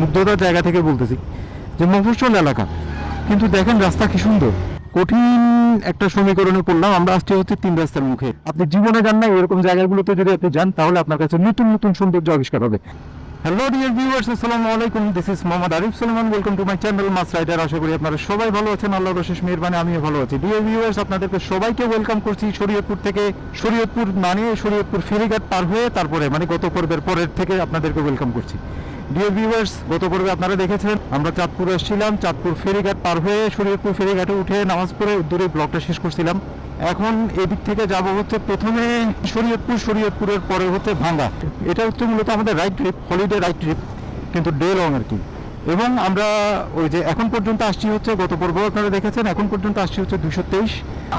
মুগ্ধতার জায়গা থেকে বলতেছি যে মফস্বল এলাকা, কিন্তু দেখেন রাস্তা কি সুন্দর। কঠিন একটা সমীকরণে পড়লাম, আমরা আসছি হচ্ছে 3 রাস্তার মুখে। আপনি জীবনে যান না, এরকম জায়গাগুলোতে যদি আপনি যান তাহলে আপনার কাছে নতুন নতুন সৌন্দর্য আবিষ্কার হবে। হ্যালো ডিয়ার ভিউয়ার্স, আসসালামু আলাইকুম, this is Mohammad Arif Suleman, welcome to my channel mass rider. আশা করি আপনারা সবাই ভালো আছেন, আল্লাহর অশেষ মেহেরবানি আমিও ভালো আছি। ডিয়ার ভিউয়ার্স, আপনাদেরকে সবাইকে ওয়েলকাম করছি শরীয়তপুর থেকে। শরীয়তপুর মানে শরীয়তপুর ফেরিঘাট পার হয়ে তারপরে মানে গত পর্বের পরের থেকে আপনাদেরকে ওয়েলকাম করছি। ডিয়ার ভিউয়ার্স, গত পর্বে আপনারা দেখেছেন আমরা চাঁদপুর এসেছিলাম, চাঁদপুর ফেরিঘাট পার হয়ে শরীয়তপুর ফেরিঘাটে উঠে নামাজ পড়ে দূরে ব্লগটা শেষ করছিলাম। এখন এদিক থেকে যাব হচ্ছে প্রথমে শরীয়তপুরের পরে হচ্ছে ভাঙ্গা। এটা হচ্ছে মূলত আমাদের ride trip, holiday ride trip, কিন্তু ডে লং আর কি। এবং আমরা ওই যে এখন পর্যন্ত আসছি হচ্ছে, গত পর্ব আপনারা দেখেছেন, এখন পর্যন্ত আসছি হচ্ছে 223।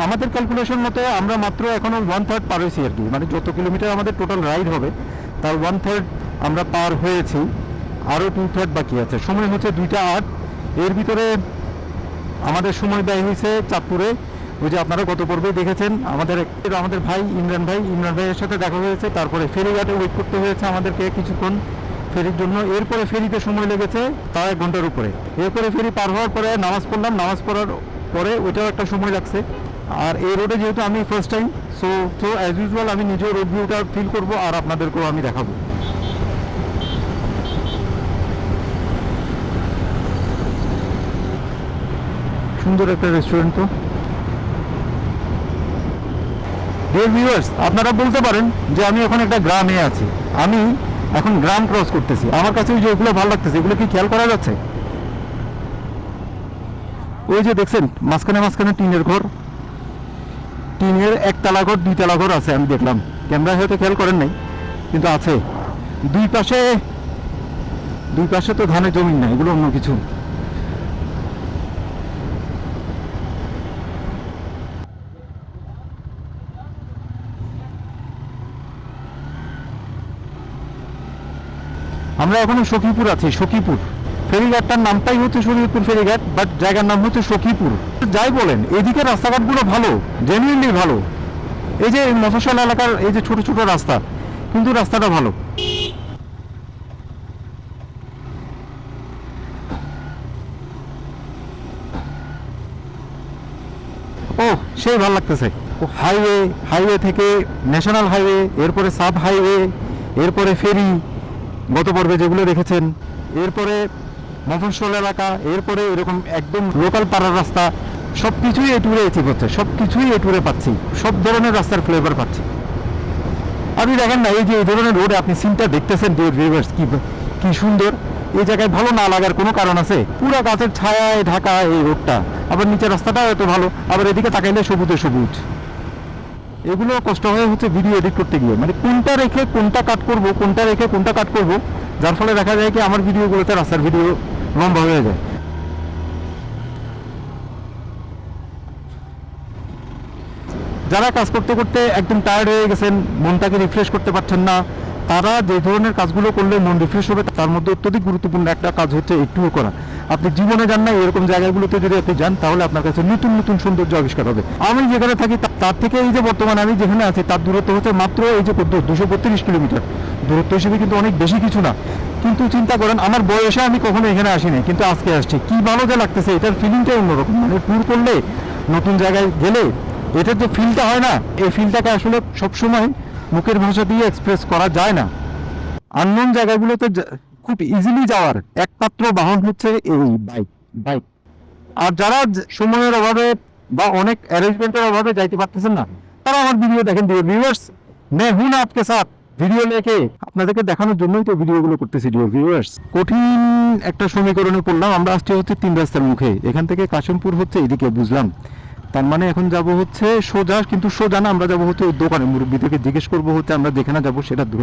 আমাদের ক্যালকুলেশন মতে আমরা মাত্র এখনো 1/3 পার হয়েছি আর কি, মানে যত কিলোমিটার আমাদের টোটাল রাইড হবে তার 1/3 আমরা পার হয়েছি, আরও 2/3 বাকি আছে। সময় হচ্ছে 2টা 8। এর ভিতরে আমাদের সময় ব্যয় হয়েছে চাঁদপুরে, ওই যে আপনারা গত পর্বেই দেখেছেন আমাদের ভাই ইমরান ভাইয়ের সাথে দেখা হয়েছে। তারপরে ফেরিঘাটে ওয়েট করতে হয়েছে আমাদেরকে কিছুক্ষণ ফেরির জন্য। এরপরে ফেরিতে সময় লেগেছে তাও 1 ঘন্টার উপরে। এরপরে ফেরি পার হওয়ার পরে নামাজ পড়লাম, নামাজ পড়ার পরে ওইটাও একটা সময় লাগছে। আর এই রোডে যেহেতু আমি first time, so as usual আমি নিজেও রোড ভিউটা ফিল করবো আর আপনাদেরকেও আমি দেখাবো। সুন্দর একটা রেস্টুরেন্ট। তো ডিয়ার ভিউয়ার্স, আপনারা বলতে পারেন যে আমি এখন একটা গ্রামে আছি, আমি এখন গ্রাম ক্রস করতেছি। আমার কাছে ওই যে এগুলো ভালো লাগতেছে, এগুলো কি খেয়াল করা যাচ্ছে? ওই যে দেখছেন মাঝখানে মাঝখানে টিনের ঘর, টিনের 1 তলা ঘর 2 তলা ঘর আছে, আমি দেখলাম। ক্যামেরায় হয়তো খেয়াল করেন নাই, কিন্তু আছে। দুই পাশে তো ধানের জমি না, এগুলো অন্য কিছু। আমরা এখনো সখীপুর আছি, সখীপুর। ফেরিঘাটটার নামটাই হচ্ছে শরীয়তপুর ফেরিঘাট, বাট জায়গার নাম হচ্ছে সখীপুর। যাই বলেন, এদিকে রাস্তাঘাটগুলো ভালো, জেনুইনলি ভালো। এই যে মফস্বল এলাকার এই যে ছোট ছোট রাস্তা, কিন্তু রাস্তাটা ভালো। ও সেই ভালো লাগতেছে। হাইওয়ে থেকে ন্যাশনাল হাইওয়ে, এরপরে সাব হাইওয়ে, এরপরে ফেরি গত পর্বে যেগুলো দেখেছেন, এরপরে মফস্বল এলাকা, এরপরে এরকম একদম লোকাল পাড়ার রাস্তা, সব কিছুই এই ট্যুরে অ্যাচিভ হচ্ছে, সব কিছুই এই ট্যুরে পাচ্ছি, সব ধরনের রাস্তার ফ্লেভার পাচ্ছি। আপনি দেখেন না, এই যে এই ধরনের রোডে আপনি সিনটা দেখতেছেন ডিয়ার ভিউয়ার্স, কি সুন্দর। এই জায়গায় ভালো না লাগার কোনো কারণ আছে? পুরো গাছের ছায়ায় ঢাকা এই রোডটা, আবার নিচের রাস্তাটাও এত ভালো, আবার এদিকে তাকাইলে সবুজে সবুজ। এগুলো কষ্ট হয়ে হচ্ছে ভিডিও এডিট করতে গিয়ে, মানে কোনটা রেখে কোনটা কাট করব, কোনটা রেখে কোনটা কাট করব, যার ফলে দেখা যায় কি আমার ভিডিওগুলোতে রাস্তার ভিডিও লম্বা হয়ে যায়। যারা কাজ করতে করতে একদম টায়ার্ড হয়ে গেছেন, মনটাকে রিফ্রেশ করতে পারছেন না, তারা যে ধরনের কাজগুলো করলে মন রিফ্রেশ হবে তার মধ্যে অত্যধিক গুরুত্বপূর্ণ একটা কাজ হচ্ছে একটুও করা। আপনি জীবনে যান না, এরকম জায়গাগুলোতে যদি আপনি যান তাহলে আপনার কাছে নতুন নতুন সৌন্দর্য আবিষ্কার হবে। আমি যেখানে থাকি তার থেকে এই যে বর্তমানে আমি যেখানে আছি তার দূরত্ব হচ্ছে মাত্র এই যে 232 কিলোমিটার। দূরত্ব হিসেবে কিন্তু অনেক বেশি কিছু না, কিন্তু চিন্তা করেন আমার বয়সে আমি কখনো এখানে আসিনি, কিন্তু আজকে আসছি। কি ভালো যে লাগতেছে, এটার ফিলিংটাই অন্যরকম। মানে ট্যুর করলে, নতুন জায়গায় গেলে এটার যে ফিলটা হয় না, এই ফিলটাকে আসলে সবসময় মুখের ভাষা দিয়ে এক্সপ্রেস করা যায় না। আননোন জায়গাগুলোতে খুব ইজিলি যাওয়ার একমাত্র বাহন হচ্ছে এই বাইক। আর যারা সময়ের অভাবে বা অনেক অ্যারেঞ্জমেন্টের অভাবে যাইতে পারতেছেন না, তারা আমার ভিডিও দেখেন। ডিয়ার ভিউয়ার্স, मैं हूं ना आपके साथ, ভিডিও লেখে আপনাদেরকে দেখানোর জন্যই তো ভিডিওগুলো করতেছি। ডিয়ার ভিউয়ার্স, কঠিন একটা সমীকরণে পড়লাম, আমরা আসছি হচ্ছে 3 রাস্তার মুখে। এখান থেকে কাশিমপুর হচ্ছে এদিকে, বুঝলাম। তার মানে এখন যাব হচ্ছে সোজা, কিন্তু সোজা না, আমরা যাব হচ্ছে ওই দোকানে। মুরব্বী থেকে জিজ্ঞেস করবো হচ্ছে আমরা যেখানে যাবো সেটা দূর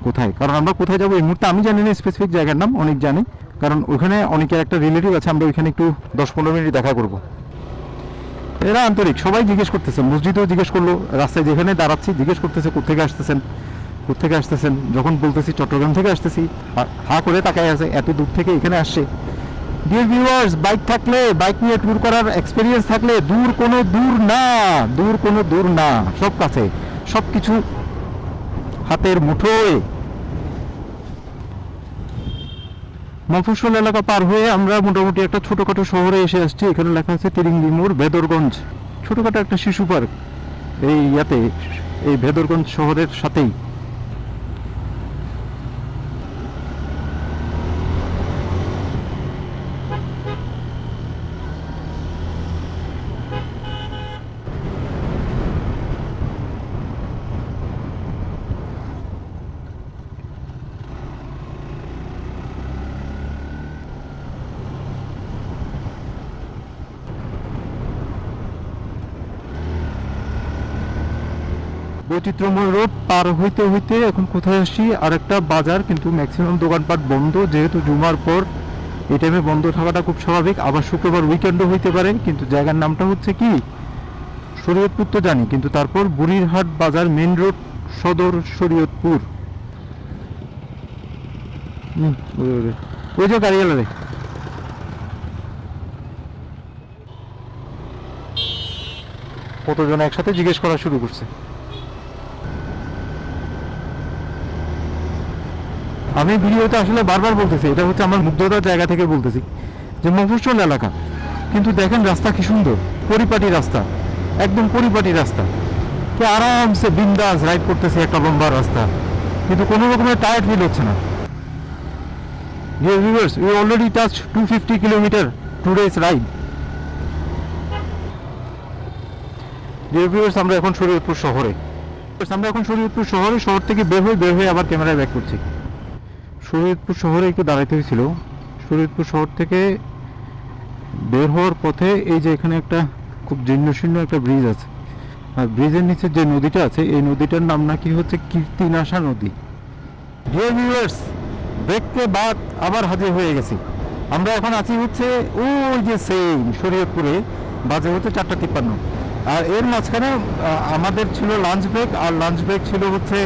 কোথায়, কারণ আমরা কোথায় যাবো এই মুহূর্তে আমি জানি না স্পেসিফিক জায়গার নাম, অনেক জানে, কারণ ওখানে অনেকের একটা রিলেটিভ আছে। আমরা ওইখানে একটু 10-15 মিনিট দেখা করবো। এরা আন্তরিক, সবাই জিজ্ঞেস করতেছে, মসজিদেও জিজ্ঞেস করলো, রাস্তায় যেখানে দাঁড়াচ্ছি জিজ্ঞেস করতেছে কোথেকে আসতেছেন। যখন বলতেছি চট্টগ্রাম থেকে আসতেছি, হা করে তাকায় আছে, এত দূর থেকে এখানে আসছে। ডিয়ার ভিউয়ার্স, বাইক নিয়ে ট্যুর করার এক্সপেরিয়েন্স থাকলে দূর কোনো দূর না, সব কাছে, সব কিছু হাতের মুঠোয়। মফস্বল এলাকা পার হয়ে আমরা মোটামুটি একটা ছোটখাটো শহরে এসে আসছি। এখানে লেখা আছে তিরিঙ্গি মোড়, বেদরগঞ্জ। ছোটখাটো একটা শিশু পার্ক এই ইয়াতে, এই বেদরগঞ্জ শহরের সাথেই। বৈচিত্র্যময় রোড পার হইতে হইতে এখন কোথায় আসছি, আর একটা বাজার, কিন্তু ম্যাক্সিমাম দোকানপাট বন্ধ। যেহেতু জুমার পর এই টাইমে বন্ধ থাকাটা খুব স্বাভাবিক। আবার শুক্রবার উইকেন্ডও হইতে পারে, কিন্তু জায়গার নামটা হচ্ছে কি শরীয়তপুর তো জানি, কিন্তু তারপর বুড়িরহাট বাজার, মেইন রোড, সদর শরীয়তপুর। ওই যে গাড়িওয়ালা রে। কতজন একসাথে জিজ্ঞেস করা শুরু করছে। আমি ভিডিওতে আসলে বারবার বলতেছি, এটা হচ্ছে আমার মুগ্ধতার জায়গা থেকে বলতেছি যে মফস্বল এলাকা, কিন্তু দেখেন রাস্তা কি সুন্দর, পরিপাটি রাস্তা, একদম পরিপাটি রাস্তা। কি আরামসে বিন্দাস রাইড করতেছে একটা লম্বা রাস্তা, কিন্তু কোনো রকমের টায়ার্ড ফিল হচ্ছে না। Dear viewers, we already touched 250 kilometer today's ride. Dear viewers, আমরা এখন শরীয়তপুর শহরে। শহর থেকে বের হয়ে আবার ক্যামেরায় ব্যাক করছি। শরীয়তপুর শহরে একটু দাঁড়াইতে হয়েছিল। শরীয়তপুর শহর থেকে বের হওয়ার পথে এই যে এখানে একটা খুব জীর্ণশীর্ণ একটা ব্রিজ আছে, আর ব্রিজের নিচে যে নদীটা আছে এই নদীটার নাম নাকি হচ্ছে কীর্তিনাশা নদী। ডিয়ার ভিউয়ার্স, দেখতে বাদ আবার হাজির হয়ে গেছি। আমরা এখন আছি হচ্ছে ওই যে সেম শরীয়তপুরে, বাজে হচ্ছে 4:53, আর এর মাঝখানে আমাদের ছিল লাঞ্চ ব্রেক। আর লাঞ্চ ব্রেক ছিল হচ্ছে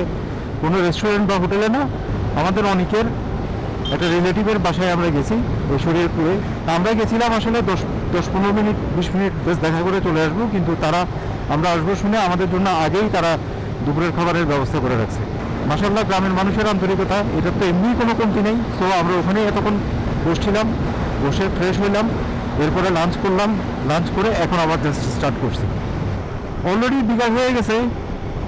কোনো রেস্টুরেন্ট বা হোটেলে না, আমাদের অনেকের একটা রিলেটিভের বাসায় আমরা গেছি ওই শরীয়তপুরে। আমরা গেছিলাম আসলে 10-15 মিনিট 20 মিনিট বেশ দেখা করে চলে আসবো, কিন্তু তারা আমরা আসবো শুনে আমাদের জন্য আগেই তারা দুপুরের খাবারের ব্যবস্থা করে রাখছে। মাশাআল্লাহ, গ্রামের মানুষের আন্তরিকতা, এটার তো এমনি কোনো কমতি নেই। সো আমরা ওখানেই এতক্ষণ বসছিলাম, বসে ফ্রেশ হইলাম, এরপরে লাঞ্চ করলাম, লাঞ্চ করে এখন আবার জাস্ট স্টার্ট করছি। অলরেডি বিকাল হয়ে গেছে,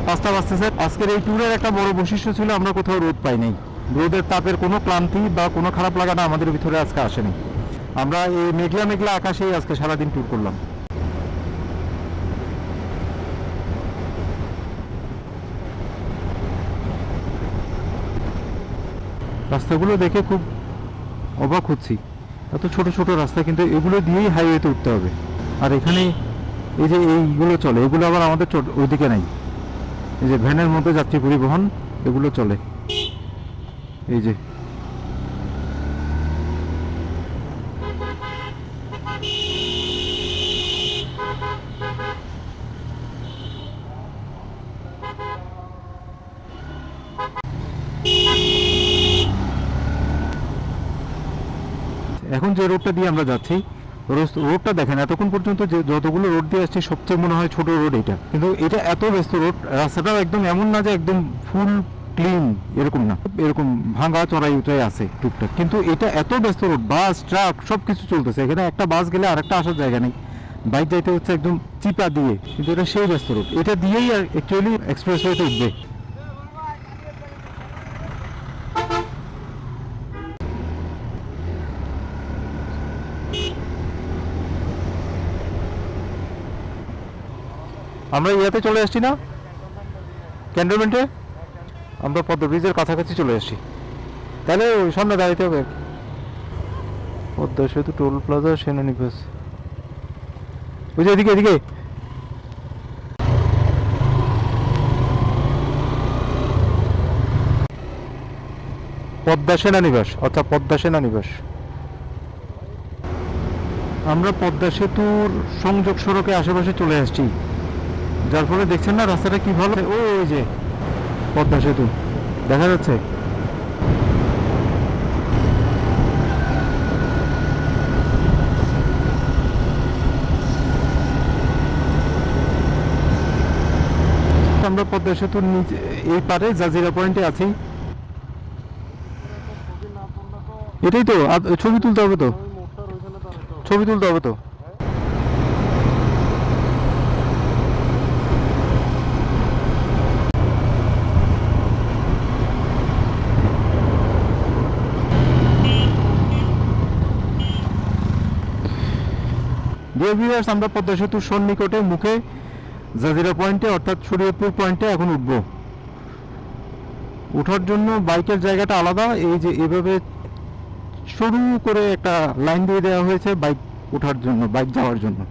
5টা বাজতেছে। আজকের এই ট্যুরের একটা বড় বৈশিষ্ট্য ছিল আমরা কোথাও রোদ পাই নাই। রোদের তাপের কোনো ক্লান্তি বা কোনো খারাপ লাগাটা আমাদের ভিতরে আজকে আসেনি। আমরা এই মেঘলা মেঘলা আকাশেই আজকে সারাদিন ট্যুর করলাম। রাস্তাগুলো দেখে খুব অবাক হচ্ছি, এত ছোট ছোট রাস্তা, কিন্তু এগুলো দিয়েই হাইওয়েতে উঠতে হবে। আর এখানে এই যে এইগুলো চলে, এগুলো আবার আমাদের ওইদিকে নাই। এই যে ভ্যানের মধ্যে যাত্রী পরিবহন এগুলো চলে, এই যে এখন যে রোডটা দিয়ে আমরা যাচ্ছি, রোডটা দেখেন, এতক্ষণ পর্যন্ত যে যতগুলো রোড দিয়ে আসছি সবচেয়ে মনে হয় ছোট রোড এটা, কিন্তু এটা এত ব্যস্ত রোড। রাস্তাটাও একদম এমন না যে একদম ফুল ক্লিন, এরকম না, এরকম ভাঙা চড়াই উচড়াই আছে টুকটাক, কিন্তু এটা এত ব্যস্ত রোড, বাস ট্রাক সবকিছু চলতেছে। এখানে একটা বাস গেলে আরেকটা আসার জায়গা নেই, বাইক যাইতে হচ্ছে একদম চিপা দিয়ে, কিন্তু এটা সেই ব্যস্ত রোড। এটা দিয়েই অ্যাকচুয়ালি এক্সপ্রেসওয়েতে উঠবে। আমরা ইয়াতে চলে আসছি না, ক্যান্টনমেন্টে, আমরা পদ্মা ব্রিজের কাছাকাছি চলে আসছি। তাহলে ওই সামনে দাঁড়াইতে হবে। পদ্মা সেতু, টোল প্লাজা, সেনানিবাস, ওই যে এদিকে এদিকে। পদ্মা সেনানিবাস, আচ্ছা পদ্মা সেনানিবাস। আমরা পদ্মা সেতুর সংযোগ সড়কে আশেপাশে চলে আসছি, যার ফলে দেখছেন না রাস্তাটা কি ভালো। ওই যে পদ্মা সেতু দেখা যাচ্ছে। আমরা পদ্মা সেতুর নিচে এই পারে জাজিরা পয়েন্টে আছি। এটাই তো, ছবি তুলতে হবে তো, ছবি তুলতে হবে তো। ডিয়ার ভিউয়ার্স, আমরা পদ্মা সেতুর সন্নিকটে মুখে জাজিরা পয়েন্টে অর্থাৎ শরীয়তপুর পয়েন্টে এখন উঠবো। ওঠার জন্য বাইকের জায়গাটা আলাদা, এই যে এভাবে সরু করে একটা লাইন দিয়ে দেওয়া হয়েছে বাইক ওঠার জন্য, বাইক যাওয়ার জন্য।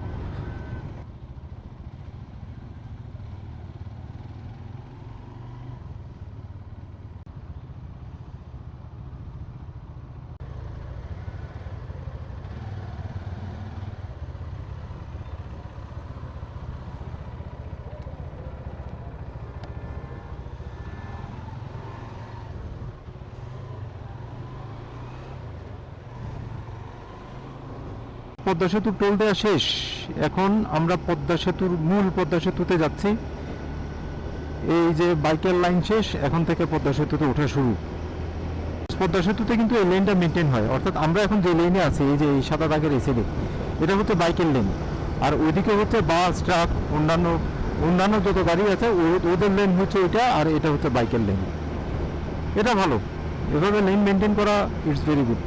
পদ্মা সেতুর টোল দেওয়া শেষ, এখন আমরা পদ্মা সেতুর মূল পদ্মা সেতুতে যাচ্ছি। এই যে বাইকের লাইন শেষ, এখন থেকে পদ্মা সেতুতে ওঠা শুরু। পদ্মা সেতুতে কিন্তু এই লেনটা মেনটেন হয়, অর্থাৎ আমরা এখন যে লেনে আছি, এই যে এই সাদা দাগের এই সাইডে, এটা হচ্ছে বাইকের লেন, আর ওইদিকে হচ্ছে বাস, ট্রাক, অন্যান্য অন্যান্য যত গাড়ি আছে ওদের লেন হচ্ছে ওইটা, আর এটা হচ্ছে বাইকের লেন। এটা ভালো, এভাবে লেন মেনটেন করা, ইটস ভেরি গুড।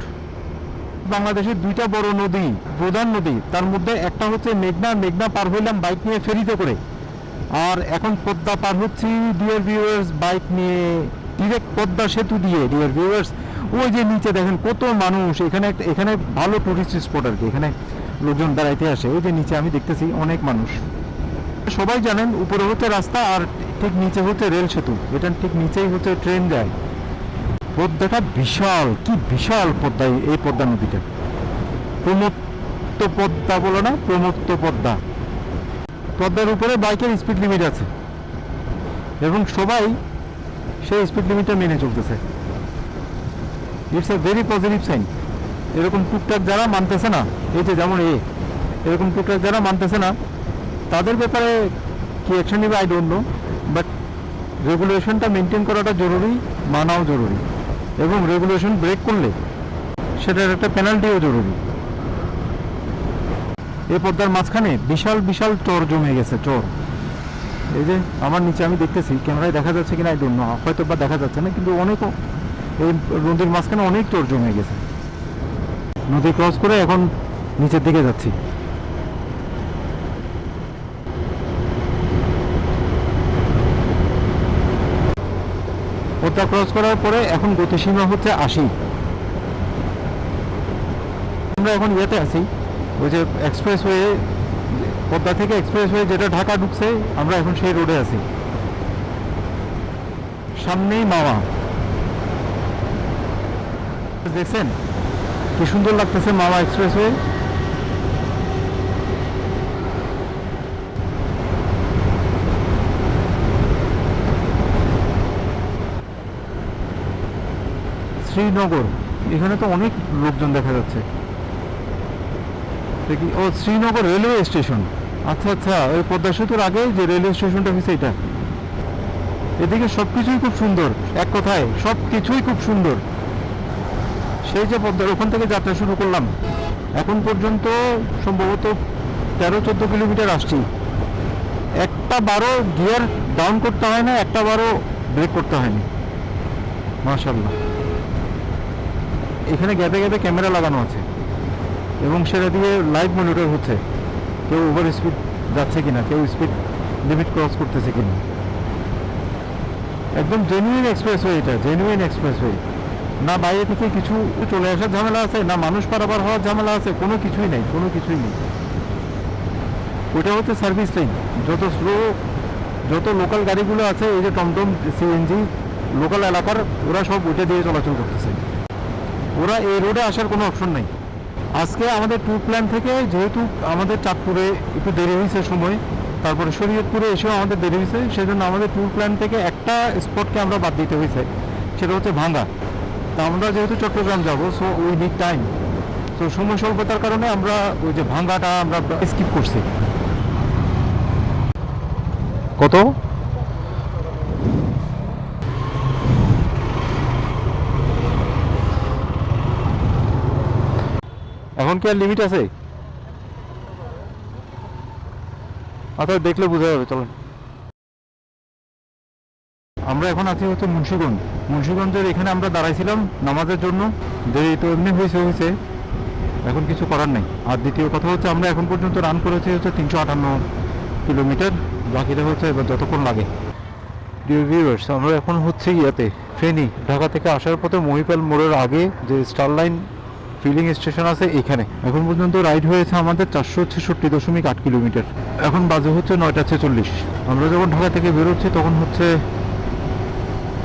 বাংলাদেশের দুইটা বড় নদী, প্রধান নদী, তার মধ্যে একটা হচ্ছে মেঘনা। মেঘনা পার হইলাম বাইক নিয়ে ফেরিতে করে, আর এখন পদ্মা পার হচ্ছি ডিয়ার ভিউয়ার্স বাইক নিয়ে ডিরেক্ট পদ্মা সেতু দিয়ে। ডিয়ার ভিউয়ার্স, ওই যে নিচে দেখেন কত মানুষ, এখানে এখানে ভালো টুরিস্ট স্পট আর কি, এখানে লোকজন বেড়াইতে আসে। ওই যে নিচে আমি দেখতেছি অনেক মানুষ। সবাই জানেন উপরে হচ্ছে রাস্তা, আর ঠিক নিচে হচ্ছে রেল সেতু, এটা ঠিক নিচেই হচ্ছে ট্রেন যায়। পদ্মাটা বিশাল, কি বিশাল পদ্মা, এই পদ্মা নদীটা। প্রমত্ত পদ্মা বলো না, প্রমত্ত পদ্মা। পদ্মার উপরে বাইকের স্পিড লিমিট আছে এবং সবাই সেই স্পিড লিমিটটা মেনে চলতেছে। It's a very positive sign. এরকম টুকটাক যারা মানতেছে না, এই যে যেমন এরকম টুকটাক যারা মানতেছে না, তাদের ব্যাপারে কি অ্যাকশন নেবে আই ডোন্ট নো, বাট রেগুলেশনটা মেনটেন করাটা জরুরি, মানাও জরুরি, এবং রেগুলেশন ব্রেক করলে সেটার একটা পেনাল্টিও জরুরি। এই পদ্মার মাঝখানে বিশাল বিশাল চর জমে গেছে, চর। এই যে আমার নিচে আমি দেখতেছি, ক্যামেরায় দেখা যাচ্ছে কিনা আই ডোন্ট নো, হয়তো বা দেখা যাচ্ছে না, কিন্তু অনেক এই নদীর মাঝখানে অনেক চর জমে গেছে। নদী ক্রস করে এখন নিচের দিকে যাচ্ছি। পদ্মা ক্রস করার পরে এখন গতিসীমা হচ্ছে 80। আমরা এখন ইয়েতে আছি, ওই যে এক্সপ্রেসওয়ে, পদ্মা থেকে এক্সপ্রেসওয়ে যেটা ঢাকা ঢুকছে, আমরা এখন সেই রোডে আছি। সামনেই মাওয়া, দেখছেন কি সুন্দর লাগতেছে মাওয়া এক্সপ্রেসওয়ে। শ্রীনগর, এখানে তো অনেক লোকজন দেখা যাচ্ছে। দেখি, ও শ্রীনগর রেলওয়ে স্টেশন। আচ্ছা আচ্ছা, ওই পদ্মা সেতুর আগে যে রেলওয়ে স্টেশনটা হয়েছে এটা। এদিকে সবকিছুই খুব সুন্দর, এক কথায় সবকিছুই খুব সুন্দর। সেই যে পদ্মার ওখান থেকে যাত্রা শুরু করলাম, এখন পর্যন্ত সম্ভবত 13-14 কিলোমিটার আসছি। একটা বারো গিয়ার ডাউন করতে হয় না, একটা বারো ব্রেক করতে হয়নি, মাশাআল্লাহ। এখানে গ্যাপে গ্যাপে ক্যামেরা লাগানো আছে এবং সেটা দিয়ে লাইভ মনিটর হচ্ছে কেউ ওভার স্পিড যাচ্ছে কিনা, কেউ স্পিড লিমিট ক্রস করতেছে কিনা। একদম জেনুইন এক্সপ্রেসওয়ে, এটা জেনুইন এক্সপ্রেসওয়ে। না বাইরে থেকে কিছু চলে আসার ঝামেলা আছে, না মানুষ পারাপার হওয়ার ঝামেলা আছে, কোনো কিছুই নেই, কোনো কিছুই নেই। ওইটা হচ্ছে সার্ভিস লাইন। যত স্লো, যত লোকাল গাড়িগুলো আছে, এই যে টমটম, সিএনজি, লোকাল এলাকার, ওরা সব ওইটা দিয়ে চলাচল করতেছে। ওরা এই রোডে আসার কোনো অপশন নাই। আজকে আমাদের ট্যুর প্ল্যান থেকে, যেহেতু আমাদের চাঁদপুরে একটু দেরি হয়েছে সময়, তারপরে শরীয়তপুরে এসেও আমাদের দেরি হয়েছে, সেজন্য আমাদের ট্যুর প্ল্যান থেকে একটা স্পটকে আমরা বাদ দিতে হয়েছে, সেটা হচ্ছে ভাঙ্গা। তা আমরা যেহেতু চট্টগ্রাম যাব, সো উই নিড টাইম, তো সময় স্বল্পতার কারণে আমরা ওই যে ভাঙ্গাটা আমরা স্কিপ করছি। কত এখন কি আর লিমিট আছে? আচ্ছা দেখলে বোঝা যাবে, চলেন। আমরা এখন আছি হচ্ছে মুন্সিগঞ্জ। মুন্সিগঞ্জের এখানে আমরা দাঁড়াইছিলাম নামাজের জন্য। দেরি তো এমনি হয়েছে, এখন কিছু করার নেই। আর দ্বিতীয় কথা হচ্ছে আমরা এখন পর্যন্ত রান করেছি হচ্ছে 358 কিলোমিটার, বাকিটা হচ্ছে এবার যতক্ষণ লাগে। ডিয়ার ভিউয়ার্স, আমরা এখন হচ্ছে ইয়াতে ফেনী, ঢাকা থেকে আসার পথে মহিপাল মোড়ের আগে যে স্টারলাইন ফিলিং স্টেশন আছে এখানে। এখন পর্যন্ত রাইড হয়েছে আমাদের 466.8 কিলোমিটার। এখন বাজে হচ্ছে 9:46। আমরা যখন ঢাকা থেকে বেরোচ্ছি তখন হচ্ছে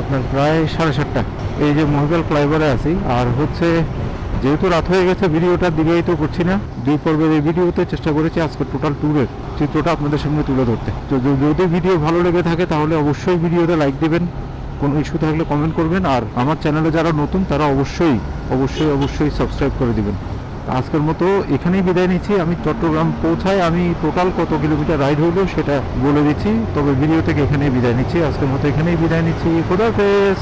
আপনার প্রায় 7:30। এই যে মহিপাল ফ্লাইওভারে আছি। আর হচ্ছে যেহেতু রাত হয়ে গেছে, ভিডিওটা দীর্ঘায়িত করছি না। 2 পর্বের এই ভিডিওতে চেষ্টা করেছি আজকে টোটাল ট্যুরের চিত্রটা আপনাদের সামনে তুলে ধরতে। তো যদি ভিডিও ভালো লেগে থাকে তাহলে অবশ্যই ভিডিওতে লাইক দেবেন, কোনো ইস্যু থাকলে কমেন্ট করবেন, আর আমার চ্যানেলে যারা নতুন তারা অবশ্যই সাবস্ক্রাইব করে দিবেন। আজকের মতো এখানেই বিদায় নিচ্ছি। আমি চট্টগ্রাম পৌঁছায় আমি টোটাল কত কিলোমিটার রাইড হইলো সেটা বলে দিচ্ছি, তবে ভিডিও থেকে এখানেই বিদায় নিচ্ছি। আজকের মতো এখানেই বিদায় নিচ্ছি। খোদা হাফেজ।